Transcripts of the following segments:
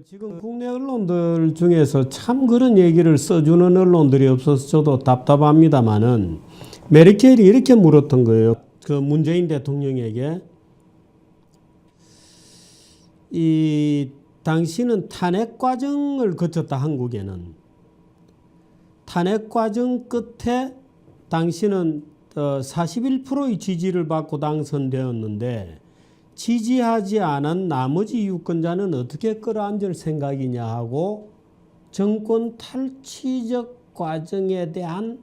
지금 국내 언론들 중에서 참 그런 얘기를 써주는 언론들이 없어서 저도 답답합니다만은 메르켈이 이렇게 물었던 거예요. 그 문재인 대통령에게 이 당신은 탄핵 과정을 거쳤다. 한국에는 탄핵 과정 끝에 당신은 41%의 지지를 받고 당선되었는데 지지하지 않은 나머지 유권자는 어떻게 끌어안을 생각이냐 하고 정권 탈취적 과정에 대한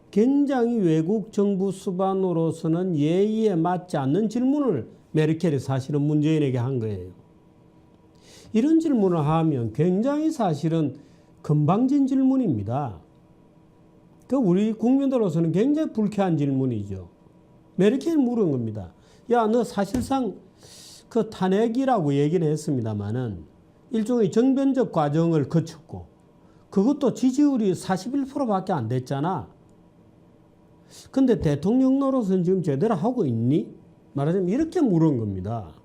굉장히 외국 정부 수반으로서는 예의에 맞지 않는 질문을 메르켈이 사실은 문재인에게 한 거예요. 이런 질문을 하면 굉장히 사실은 건방진 질문입니다. 우리 국민들로서는 굉장히 불쾌한 질문이죠. 메르켈이 물은 겁니다. 야, 너 사실상 그 탄핵이라고 얘기는 했습니다만은 일종의 정변적 과정을 거쳤고 그것도 지지율이 41%밖에 안 됐잖아. 근데 대통령 노릇은 지금 제대로 하고 있니? 말하자면 이렇게 물은 겁니다.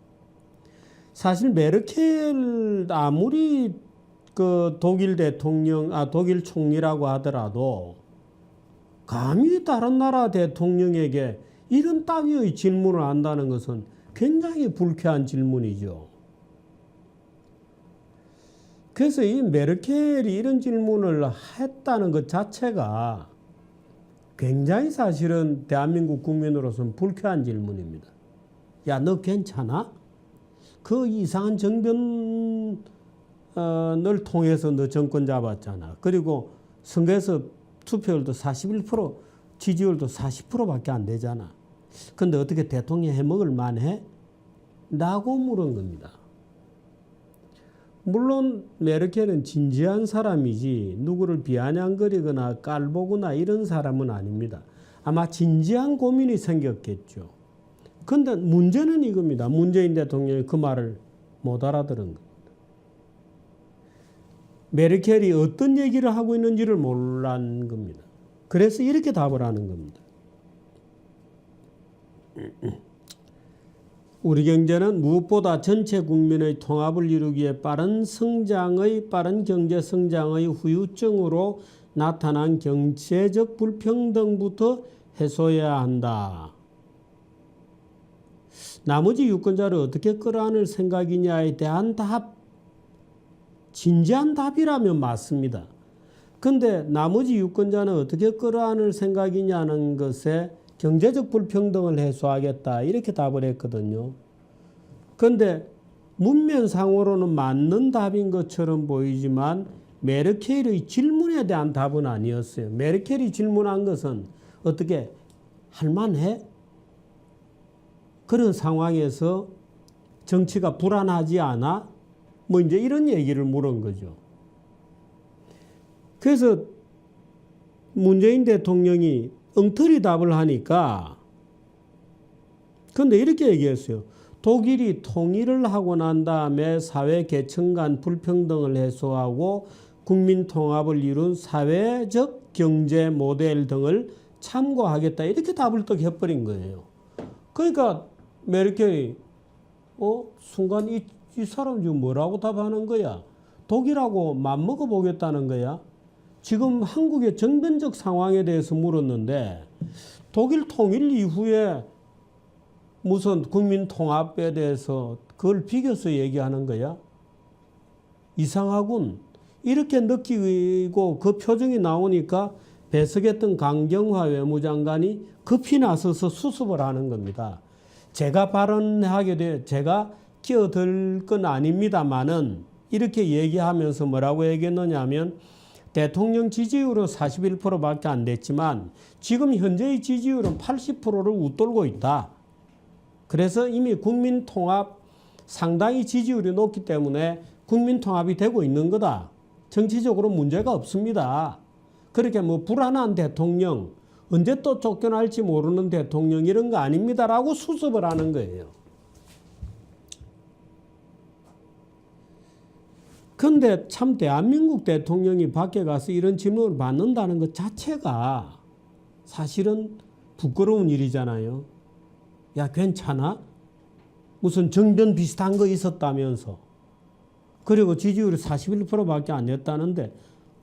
사실 메르켈 아무리 그 독일 총리라고 하더라도 감히 다른 나라 대통령에게 이런 따위의 질문을 한다는 것은 굉장히 불쾌한 질문이죠. 그래서 이 메르켈이 이런 질문을 했다는 것 자체가 굉장히 사실은 대한민국 국민으로서는 불쾌한 질문입니다. 야, 너 괜찮아? 그 이상한 정변을 통해서 너 정권 잡았잖아. 그리고 선거에서 투표율도 41%, 지지율도 40%밖에 안 되잖아. 근데 어떻게 대통령 해먹을 만해? 라고 물은 겁니다. 물론 메르켈은 진지한 사람이지 누구를 비아냥거리거나 깔보거나 이런 사람은 아닙니다. 아마 진지한 고민이 생겼겠죠. 근데 문제는 이겁니다. 문재인 대통령이 그 말을 못 알아들은 겁니다. 메르켈이 어떤 얘기를 하고 있는지를 몰란 겁니다. 그래서 이렇게 답을 하는 겁니다. 우리 경제는 무엇보다 전체 국민의 통합을 이루기에 빠른 경제 성장의 후유증으로 나타난 경제적 불평등부터 해소해야 한다. 나머지 유권자를 어떻게 끌어안을 생각이냐에 대한 진지한 답이라면 맞습니다. 근데 나머지 유권자는 어떻게 끌어안을 생각이냐는 것에 경제적 불평등을 해소하겠다 이렇게 답을 했거든요. 그런데 문면상으로는 맞는 답인 것처럼 보이지만 메르켈의 질문에 대한 답은 아니었어요. 메르켈이 질문한 것은 어떻게 할만해? 그런 상황에서 정치가 불안하지 않아? 뭐 이제 이런 얘기를 물은 거죠. 그래서 문재인 대통령이 엉터리 답을 하니까 근데 이렇게 얘기했어요. 독일이 통일을 하고 난 다음에 사회 계층 간 불평등을 해소하고 국민 통합을 이룬 사회적 경제 모델 등을 참고하겠다 이렇게 답을 또 해버린 거예요. 그러니까 메르켈이 순간 이 사람 지금 뭐라고 답하는 거야? 독일하고 맞먹어 보겠다는 거야? 지금 한국의 정변적 상황에 대해서 물었는데 독일 통일 이후에 무슨 국민 통합에 대해서 그걸 비교해서 얘기하는 거야? 이상하군. 이렇게 느끼고 그 표정이 나오니까 배석했던 강경화 외무장관이 급히 나서서 수습을 하는 겁니다. 제가 제가 끼어들 건 아닙니다만은 이렇게 얘기하면서 뭐라고 얘기했느냐 하면 대통령 지지율은 41%밖에 안 됐지만 지금 현재의 지지율은 80%를 웃돌고 있다. 그래서 이미 국민통합 상당히 지지율이 높기 때문에 국민통합이 되고 있는 거다. 정치적으로 문제가 없습니다. 그렇게 뭐 불안한 대통령, 언제 또 쫓겨날지 모르는 대통령 이런 거 아닙니다라고 수습을 하는 거예요. 그런데 참 대한민국 대통령이 밖에 가서 이런 질문을 받는다는 것 자체가 사실은 부끄러운 일이잖아요. 야, 괜찮아? 무슨 정변 비슷한 거 있었다면서. 그리고 지지율이 41%밖에 안 됐다는데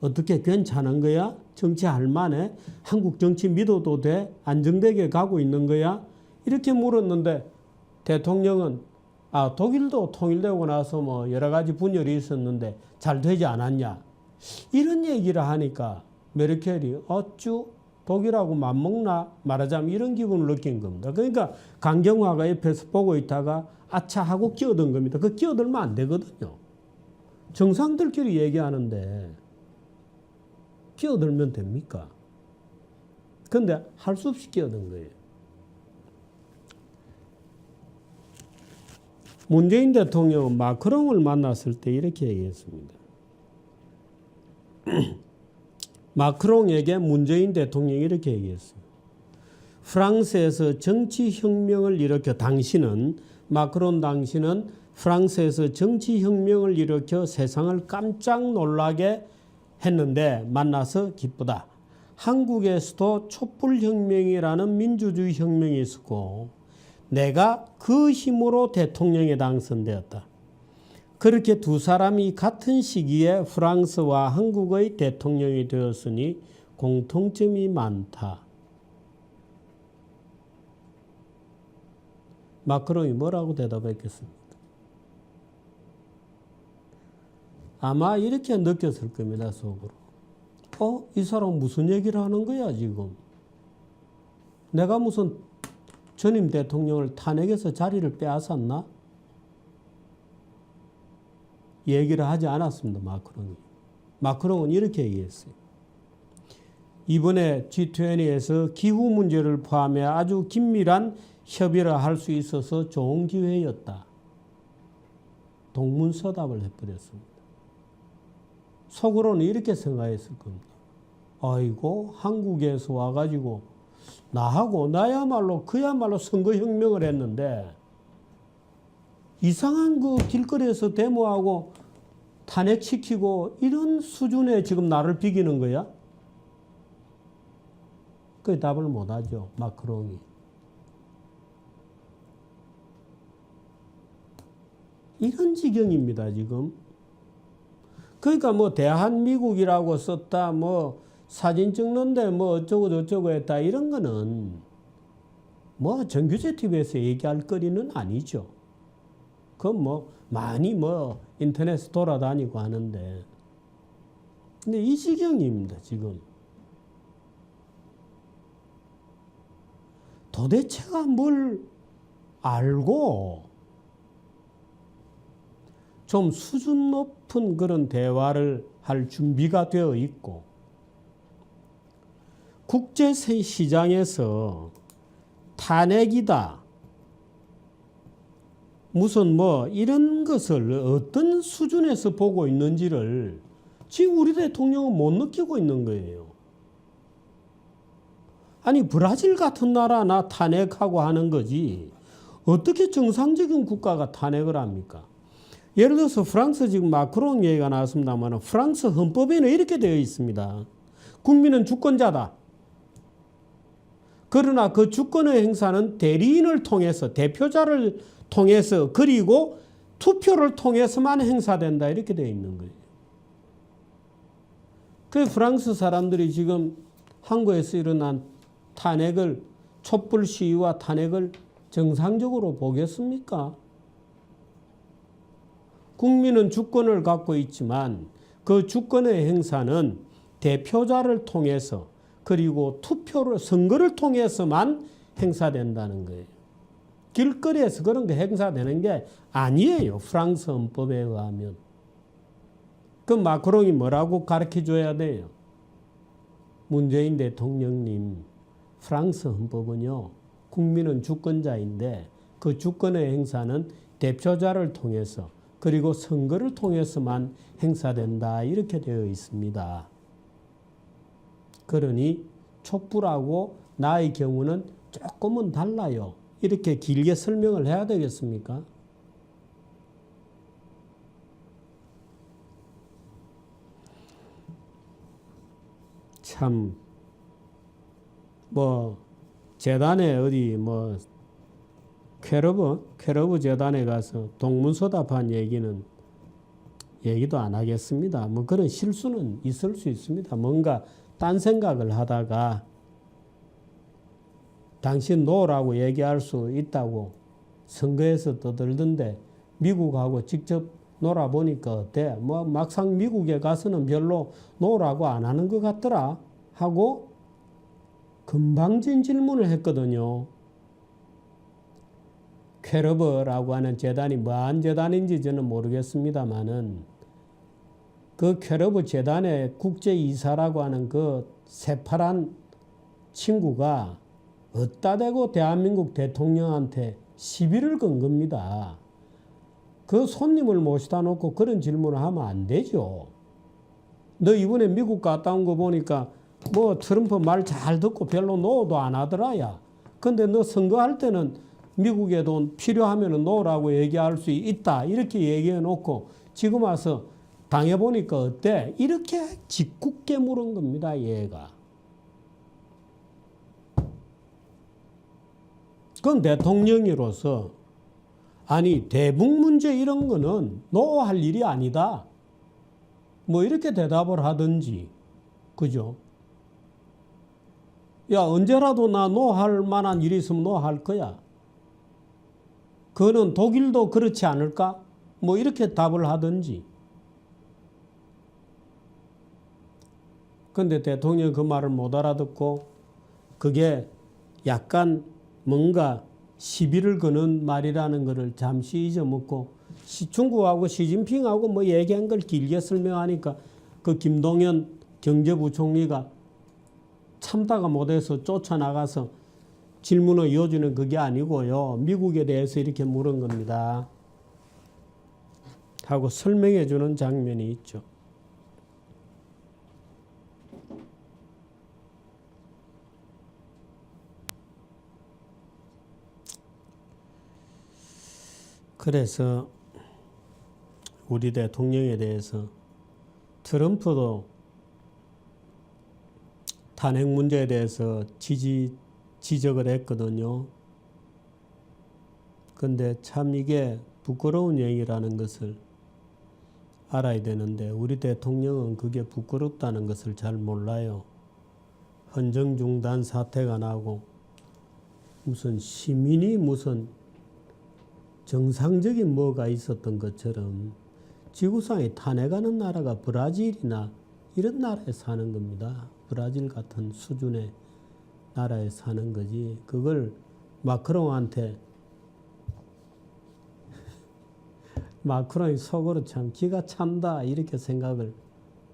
어떻게 괜찮은 거야? 정치할 만해? 한국 정치 믿어도 돼? 안정되게 가고 있는 거야? 이렇게 물었는데 대통령은 독일도 통일되고 나서 뭐 여러 가지 분열이 있었는데 잘 되지 않았냐? 이런 얘기를 하니까 메르켈이 어쭈 독일하고 맞먹나 말하자면 이런 기분을 느낀 겁니다. 그러니까 강경화가 옆에서 보고 있다가 아차 하고 끼어든 겁니다. 그 끼어들면 안 되거든요. 정상들끼리 얘기하는데 끼어들면 됩니까? 근데 할 수 없이 끼어든 거예요. 문재인 대통령은 마크롱을 만났을 때 이렇게 얘기했습니다. 마크롱에게 문재인 대통령이 이렇게 얘기했어요. 프랑스에서 정치혁명을 일으켜 마크롱 당신은 프랑스에서 정치혁명을 일으켜 세상을 깜짝 놀라게 했는데 만나서 기쁘다. 한국에서도 촛불혁명이라는 민주주의 혁명이 있었고 내가 그 힘으로 대통령에 당선되었다. 그렇게 두 사람이 같은 시기에 프랑스와 한국의 대통령이 되었으니 공통점이 많다. 마크롱이 뭐라고 대답했겠습니까? 아마 이렇게 느꼈을 겁니다, 속으로. 이 사람 무슨 얘기를 하는 거야, 지금? 내가 무슨 전임 대통령을 탄핵해서 자리를 빼앗았나? 얘기를 하지 않았습니다, 마크롱이. 마크롱은 이렇게 얘기했어요. 이번에 G20에서 기후 문제를 포함해 아주 긴밀한 협의를 할 수 있어서 좋은 기회였다. 동문서답을 해버렸습니다. 속으로는 이렇게 생각했을 겁니다. 아이고 한국에서 와가지고 그야말로 선거혁명을 했는데 이상한 그 길거리에서 데모하고 탄핵시키고 이런 수준에 지금 나를 비기는 거야? 그 답을 못하죠, 마크롱이. 이런 지경입니다, 지금. 그러니까 뭐 대한민국이라고 썼다, 뭐 사진 찍는데 뭐 어쩌고 했다, 이런 거는 뭐 정규제 TV에서 얘기할 거리는 아니죠. 그건 뭐 많이 뭐 인터넷에 돌아다니고 하는데. 근데 이 지경입니다, 지금. 도대체가 뭘 알고 좀 수준 높은 그런 대화를 할 준비가 되어 있고 국제시장에서 탄핵이다, 무슨 뭐 이런 것을 어떤 수준에서 보고 있는지를 지금 우리 대통령은 못 느끼고 있는 거예요. 아니 브라질 같은 나라나 탄핵하고 하는 거지 어떻게 정상적인 국가가 탄핵을 합니까? 예를 들어서 프랑스 지금 마크롱 얘기가 나왔습니다만 프랑스 헌법에는 이렇게 되어 있습니다. 국민은 주권자다. 그러나 그 주권의 행사는 대리인을 통해서, 대표자를 통해서, 그리고 투표를 통해서만 행사된다, 이렇게 되어 있는 거예요. 그 프랑스 사람들이 지금 한국에서 일어난 탄핵을, 촛불 시위와 탄핵을 정상적으로 보겠습니까? 국민은 주권을 갖고 있지만 그 주권의 행사는 대표자를 통해서 그리고 선거를 통해서만 행사된다는 거예요. 길거리에서 그런 게 행사되는 게 아니에요, 프랑스 헌법에 의하면. 그럼 마크롱이 뭐라고 가르쳐줘야 돼요? 문재인 대통령님, 프랑스 헌법은요, 국민은 주권자인데 그 주권의 행사는 대표자를 통해서 그리고 선거를 통해서만 행사된다, 이렇게 되어 있습니다. 그러니 촛불하고 나의 경우는 조금은 달라요. 이렇게 길게 설명을 해야 되겠습니까? 참, 뭐 재단에 어디 뭐 퀘러브 재단에 가서 동문서답한 얘기는 얘기도 안 하겠습니다. 뭐 그런 실수는 있을 수 있습니다. 뭔가 딴 생각을 하다가 당신 노라고 얘기할 수 있다고 선거에서 떠들던데 미국하고 직접 놀아보니까 어때? 뭐 막상 미국에 가서는 별로 노라고 안 하는 것 같더라 하고 금방진 질문을 했거든요. 퀘러버라고 하는 재단이 뭐한 재단인지 저는 모르겠습니다만은 그 퀘러버 재단의 국제이사라고 하는 그 새파란 친구가 어따 대고 대한민국 대통령한테 시비를 건 겁니다. 그 손님을 모시다 놓고 그런 질문을 하면 안 되죠. 너 이번에 미국 갔다 온 거 보니까 뭐 트럼프 말 잘 듣고 별로 노도 안 하더라 야. 근데 너 선거할 때는 미국에 돈 필요하면 노라고 얘기할 수 있다. 이렇게 얘기해 놓고 지금 와서 당해보니까 어때? 이렇게 짓궂게 물은 겁니다. 얘가. 그건 대통령으로서 아니 대북 문제 이런 거는 노할 일이 아니다. 뭐 이렇게 대답을 하든지. 그죠? 야 언제라도 나 노할 만한 일이 있으면 노할 거야. 그거는 독일도 그렇지 않을까? 뭐 이렇게 답을 하든지. 근데 대통령이 그 말을 못 알아듣고 그게 약간 뭔가 시비를 거는 말이라는 것을 잠시 잊어먹고 중국하고 시진핑하고 뭐 얘기한 걸 길게 설명하니까 그 김동연 경제부총리가 참다가 못해서 쫓아나가서 질문을 이어주는 그게 아니고요. 미국에 대해서 이렇게 물은 겁니다. 하고 설명해 주는 장면이 있죠. 그래서 우리 대통령에 대해서 트럼프도 탄핵 문제에 대해서 지적을 했거든요. 근데 참 이게 부끄러운 얘기라는 것을 알아야 되는데 우리 대통령은 그게 부끄럽다는 것을 잘 몰라요. 헌정중단 사태가 나고 무슨 시민이 무슨 정상적인 뭐가 있었던 것처럼 지구상에 탄핵하는 나라가 브라질이나 이런 나라에 사는 겁니다. 브라질 같은 수준의 나라에 사는 거지. 그걸 마크롱한테 마크롱이 속으로 참 기가 찬다 이렇게 생각을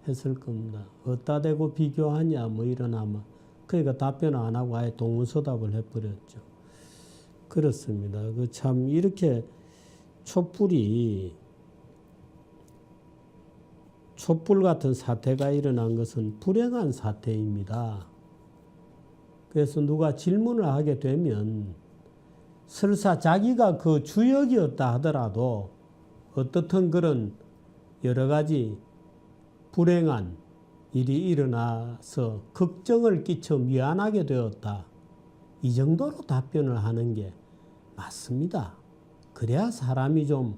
했을 겁니다. 어디다 대고 비교하냐 뭐 이런 아마. 그러니까 답변을 안 하고 아예 동문서답을 해버렸죠. 그렇습니다. 그 참 이렇게 촛불 같은 사태가 일어난 것은 불행한 사태입니다. 그래서 누가 질문을 하게 되면 설사 자기가 그 주역이었다 하더라도 어떻든 그런 여러 가지 불행한 일이 일어나서 걱정을 끼쳐 미안하게 되었다. 이 정도로 답변을 하는 게 맞습니다. 그래야 사람이 좀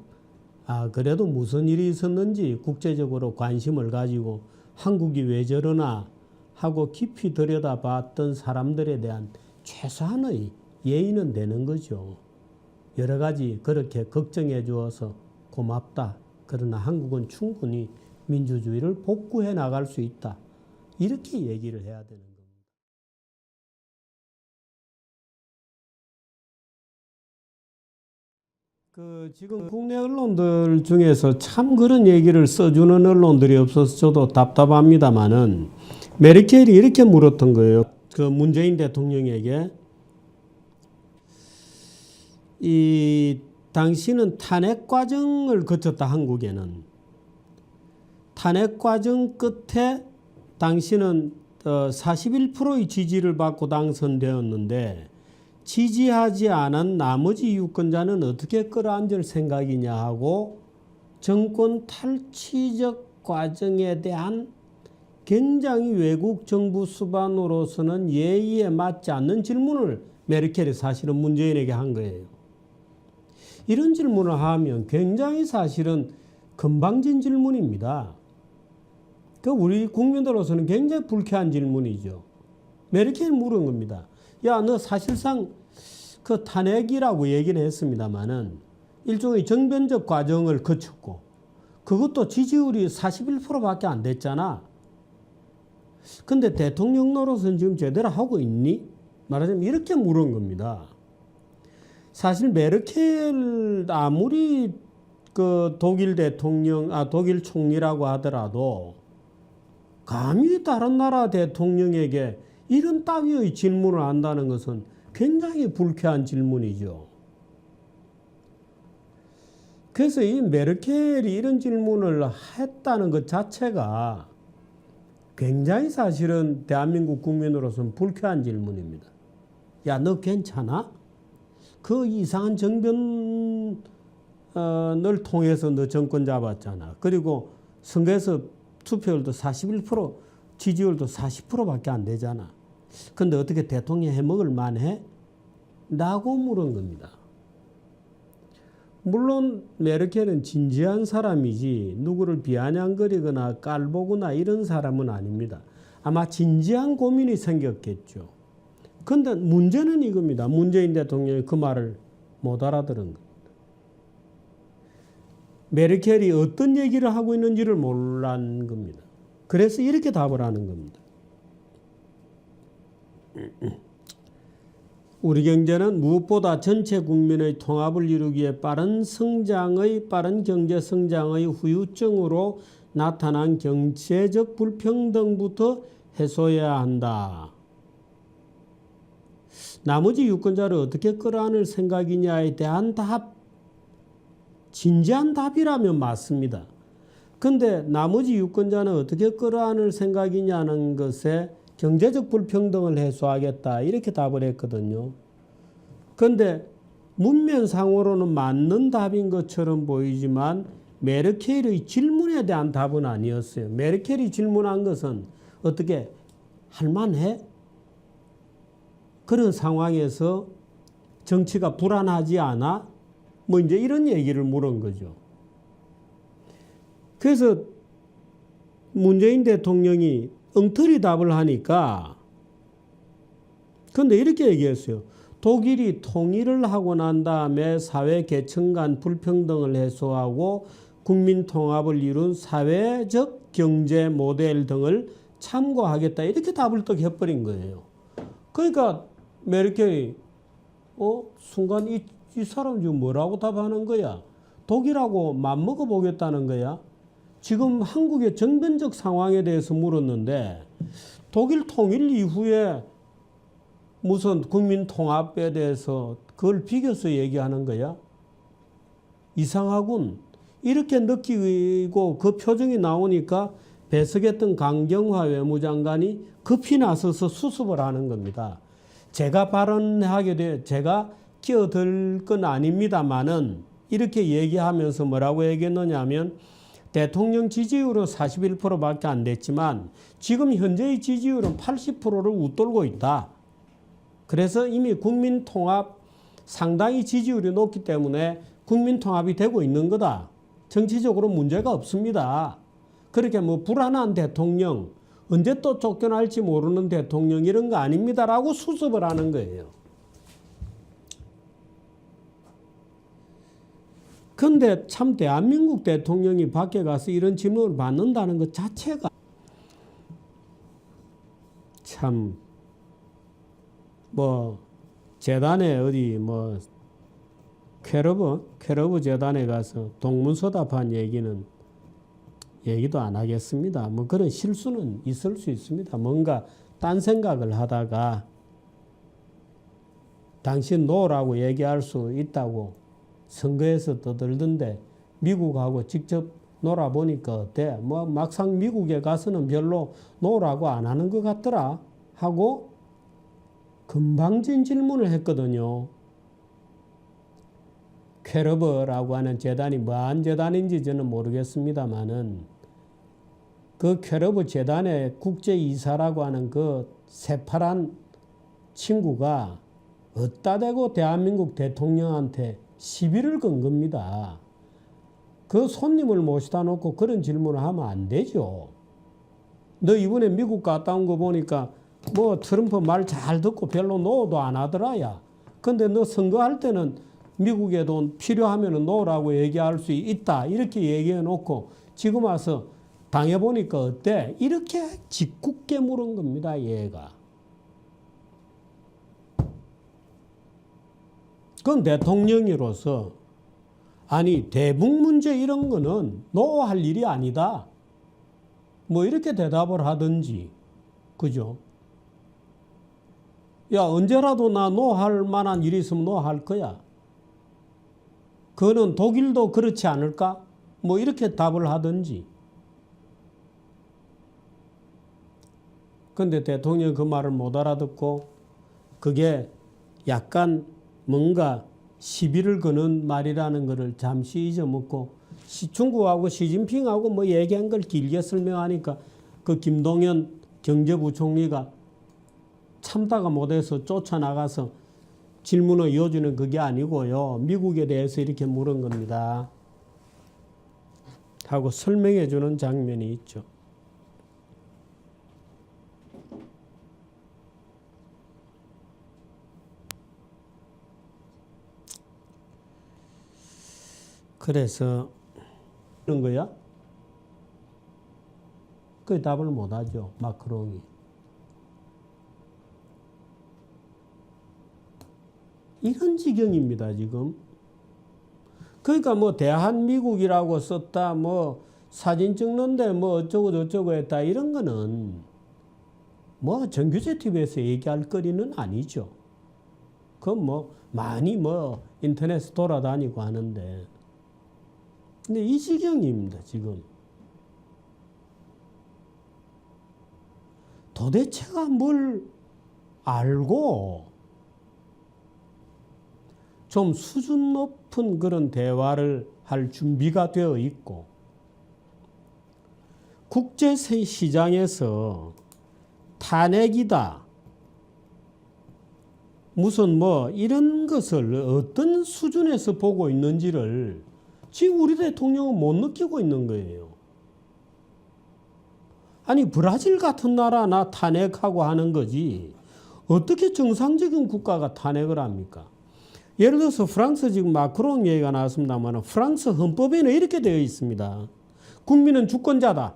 그래도 무슨 일이 있었는지 국제적으로 관심을 가지고 한국이 왜 저러나 하고 깊이 들여다봤던 사람들에 대한 최소한의 예의는 되는 거죠. 여러 가지 그렇게 걱정해 주어서 고맙다. 그러나 한국은 충분히 민주주의를 복구해 나갈 수 있다. 이렇게 얘기를 해야 되는 겁니다. 지금 국내 언론들 중에서 참 그런 얘기를 써주는 언론들이 없어서 저도 답답합니다만은 메르켈이 이렇게 물었던 거예요. 그 문재인 대통령에게 당신은 탄핵 과정을 거쳤다. 한국에는 탄핵 과정 끝에 당신은 41%의 지지를 받고 당선되었는데 지지하지 않은 나머지 유권자는 어떻게 끌어안을 생각이냐 하고 정권 탈취적 과정에 대한 굉장히 외국 정부 수반으로서는 예의에 맞지 않는 질문을 메르켈이 사실은 문재인에게 한 거예요. 이런 질문을 하면 굉장히 사실은 건방진 질문입니다. 그 우리 국민들로서는 굉장히 불쾌한 질문이죠. 메르켈이 물은 겁니다. 야, 너 사실상 그 탄핵이라고 얘기는 했습니다만은 일종의 정변적 과정을 거쳤고 그것도 지지율이 41%밖에 안 됐잖아. 근데 대통령 노릇은 지금 제대로 하고 있니? 말하자면 이렇게 물은 겁니다. 사실 메르켈 아무리 그 독일 독일 총리라고 하더라도 감히 다른 나라 대통령에게 이런 따위의 질문을 한다는 것은 굉장히 불쾌한 질문이죠. 그래서 이 메르켈이 이런 질문을 했다는 것 자체가 굉장히 사실은 대한민국 국민으로서는 불쾌한 질문입니다. 야, 너 괜찮아? 그 이상한 정변을 통해서 너 정권 잡았잖아. 그리고 선거에서 투표율도 41%, 지지율도 40%밖에 안 되잖아. 근데 어떻게 대통령 해먹을 만해? 라고 물은 겁니다. 물론 메르켈은 진지한 사람이지 누구를 비아냥거리거나 깔보거나 이런 사람은 아닙니다. 아마 진지한 고민이 생겼겠죠. 그런데 문제는 이겁니다. 문재인 대통령이 그 말을 못 알아들은 겁니다. 메르켈이 어떤 얘기를 하고 있는지를 몰란 겁니다. 그래서 이렇게 답을 하는 겁니다. 우리 경제는 무엇보다 전체 국민의 통합을 이루기에 빠른 경제 성장의 후유증으로 나타난 경제적 불평등부터 해소해야 한다. 나머지 유권자를 어떻게 끌어안을 생각이냐에 대한 답, 진지한 답이라면 맞습니다. 근데 나머지 유권자는 어떻게 끌어안을 생각이냐는 것에 경제적 불평등을 해소하겠다 이렇게 답을 했거든요. 그런데 문면상으로는 맞는 답인 것처럼 보이지만 메르켈의 질문에 대한 답은 아니었어요. 메르켈이 질문한 것은 어떻게 할만해? 그런 상황에서 정치가 불안하지 않아? 뭐 이제 이런 얘기를 물은 거죠. 그래서 문재인 대통령이 엉터리 답을 하니까 근데 이렇게 얘기했어요. 독일이 통일을 하고 난 다음에 사회 계층 간 불평등을 해소하고 국민 통합을 이룬 사회적 경제 모델 등을 참고하겠다 이렇게 답을 또 해버린 거예요. 그러니까 메르켈이 순간 이 사람 지금 뭐라고 답하는 거야? 독일하고 맞먹어 보겠다는 거야? 지금 한국의 정변적 상황에 대해서 물었는데 독일 통일 이후에 무슨 국민 통합에 대해서 그걸 비교해서 얘기하는 거야? 이상하군. 이렇게 느끼고 그 표정이 나오니까 배석했던 강경화 외무장관이 급히 나서서 수습을 하는 겁니다. 제가 제가 끼어들 건 아닙니다만은 이렇게 얘기하면서 뭐라고 얘기했느냐 하면 대통령 지지율은 41%밖에 안 됐지만 지금 현재의 지지율은 80%를 웃돌고 있다. 그래서 이미 국민통합 상당히 지지율이 높기 때문에 국민통합이 되고 있는 거다. 정치적으로 문제가 없습니다. 그렇게 뭐 불안한 대통령, 언제 또 쫓겨날지 모르는 대통령 이런 거 아닙니다라고 수습을 하는 거예요. 그런데 참 대한민국 대통령이 밖에 가서 이런 질문을 받는다는 것 자체가 참 뭐 재단에 어디 뭐 퀘러브 재단에 가서 동문서답한 얘기도 안 하겠습니다. 뭐 그런 실수는 있을 수 있습니다. 뭔가 딴 생각을 하다가 당신 노라고 얘기할 수 있다고 선거에서 떠들던데 미국하고 직접 놀아보니까 어때? 뭐 막상 미국에 가서는 별로 노라고 안 하는 것 같더라 하고 건방진 질문을 했거든요. 퀘러브라고 하는 재단이 뭐한 재단인지 저는 모르겠습니다만은 그 퀘러브 재단의 국제이사라고 하는 그 새파란 친구가 어따 대고 대한민국 대통령한테 시비를 건 겁니다. 그 손님을 모시다 놓고 그런 질문을 하면 안 되죠. 너 이번에 미국 갔다 온 거 보니까 뭐 트럼프 말 잘 듣고 별로 노도 안 하더라야. 근데 너 선거할 때는 미국에 돈 필요하면 노라고 얘기할 수 있다. 이렇게 얘기해 놓고 지금 와서 당해보니까 어때? 이렇게 짓궂게 물은 겁니다. 얘가. 그건 대통령으로서 아니 대북 문제 이런 거는 노할 일이 아니다. 뭐 이렇게 대답을 하든지. 그죠? 야 언제라도 나 노할 만한 일이 있으면 노할 거야. 그거는 독일도 그렇지 않을까? 뭐 이렇게 답을 하든지. 근데 대통령이 그 말을 못 알아듣고 그게 약간 뭔가 시비를 거는 말이라는 것을 잠시 잊어먹고 중국하고 시진핑하고 뭐 얘기한 걸 길게 설명하니까 그 김동연 경제부총리가 참다가 못해서 쫓아나가서 질문을 이어주는 그게 아니고요. 미국에 대해서 이렇게 물은 겁니다. 하고 설명해 주는 장면이 있죠. 그래서 그런 거야? 그 답을 못하죠. 마크롱이. 이런 지경입니다. 지금. 그러니까 뭐 대한미국이라고 썼다. 뭐 사진 찍는데 뭐 어쩌고 저쩌고 했다. 이런 거는 뭐 정규제 TV에서 얘기할 거리는 아니죠. 그건 뭐 많이 뭐 인터넷에 돌아다니고 하는데. 근데 이 지경입니다. 지금. 도대체가 뭘 알고 좀 수준 높은 그런 대화를 할 준비가 되어 있고 국제시장에서 탄핵이다. 무슨 뭐 이런 것을 어떤 수준에서 보고 있는지를 지금 우리 대통령은 못 느끼고 있는 거예요. 아니 브라질 같은 나라 나 탄핵하고 하는 거지 어떻게 정상적인 국가가 탄핵을 합니까? 예를 들어서 프랑스 지금 마크롱 얘기가 나왔습니다만 프랑스 헌법에는 이렇게 되어 있습니다. 국민은 주권자다.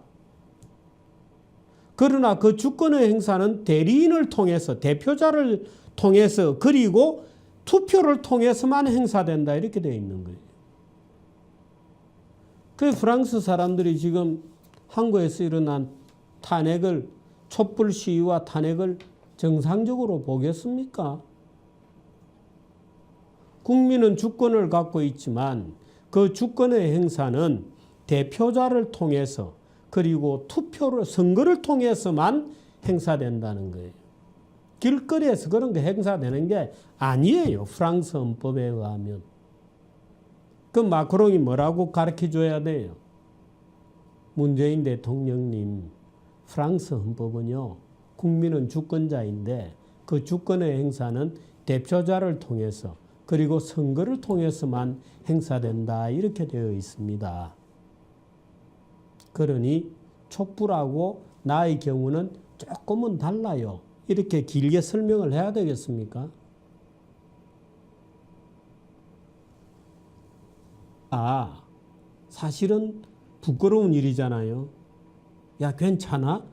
그러나 그 주권의 행사는 대리인을 통해서 대표자를 통해서 그리고 투표를 통해서만 행사된다. 이렇게 되어 있는 거예요. 그 프랑스 사람들이 지금 한국에서 일어난 탄핵을 촛불 시위와 탄핵을 정상적으로 보겠습니까? 국민은 주권을 갖고 있지만 그 주권의 행사는 대표자를 통해서 그리고 투표를 선거를 통해서만 행사된다는 거예요. 길거리에서 그런 게 행사되는 게 아니에요. 프랑스 헌법에 의하면. 그 마크롱이 뭐라고 가르쳐 줘야 돼요? 문재인 대통령님, 프랑스 헌법은요. 국민은 주권자인데 그 주권의 행사는 대표자를 통해서 그리고 선거를 통해서만 행사된다. 이렇게 되어 있습니다. 그러니 촛불하고 나의 경우는 조금은 달라요. 이렇게 길게 설명을 해야 되겠습니까? 사실은 부끄러운 일이잖아요. 야, 괜찮아?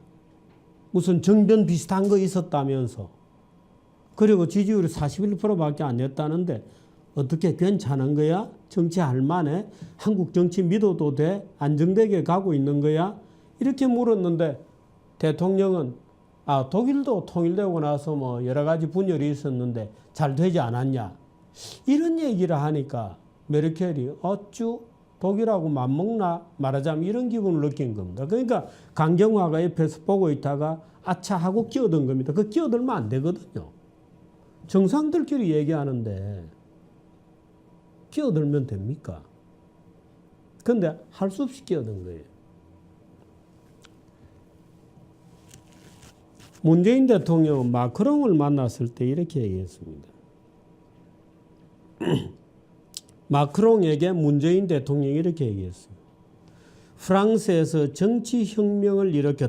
무슨 정변 비슷한 거 있었다면서. 그리고 지지율이 41%밖에 안 됐다는데 어떻게 괜찮은 거야? 정치할 만해? 한국 정치 믿어도 돼? 안정되게 가고 있는 거야? 이렇게 물었는데 대통령은 독일도 통일되고 나서 뭐 여러 가지 분열이 있었는데 잘 되지 않았냐? 이런 얘기를 하니까 메르켈이 어쭈 독일하고 맞먹나? 말하자면 이런 기분을 느낀 겁니다. 그러니까 강경화가 옆에서 보고 있다가 아차 하고 끼어든 겁니다. 그 끼어들면 안 되거든요. 정상들끼리 얘기하는데 끼어들면 됩니까? 근데 할 수 없이 끼어든 거예요. 문재인 대통령은 마크롱을 만났을 때 이렇게 얘기했습니다. 마크롱에게 문재인 대통령이 이렇게 얘기했어요. 프랑스에서 정치혁명을 일으켜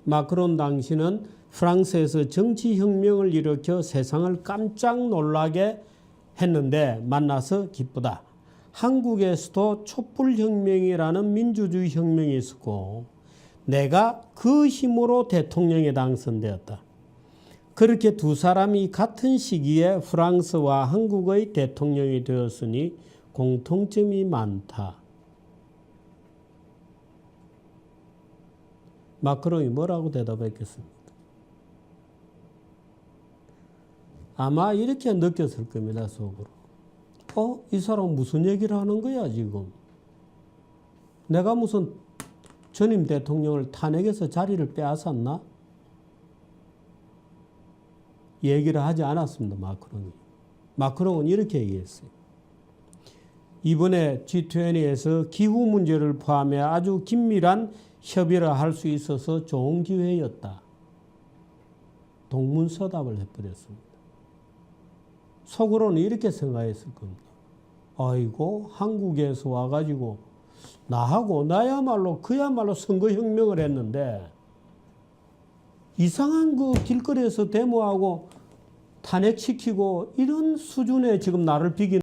마크론 당신은 프랑스에서 정치혁명을 일으켜 세상을 깜짝 놀라게 했는데 만나서 기쁘다. 한국에서도 촛불혁명이라는 민주주의 혁명이 있었고 내가 그 힘으로 대통령에 당선되었다. 그렇게 두 사람이 같은 시기에 프랑스와 한국의 대통령이 되었으니 공통점이 많다. 마크롱이 뭐라고 대답했겠습니까? 아마 이렇게 느꼈을 겁니다, 속으로. 이 사람 무슨 얘기를 하는 거야, 지금? 내가 무슨 전임 대통령을 탄핵해서 자리를 빼앗았나? 얘기를 하지 않았습니다, 마크롱이. 마크롱은 이렇게 얘기했어요. 이번에 G20에서 기후 문제를 포함해 아주 긴밀한 협의를 할 수 있어서 좋은 기회였다. 동문서답을 해버렸습니다. 속으로는 이렇게 생각했을 겁니다. 아이고, 한국에서 와가지고 그야말로 선거혁명을 했는데 이상한 그 길거리에서 데모하고 탄핵시키고 이런 수준의 지금 나를 비기는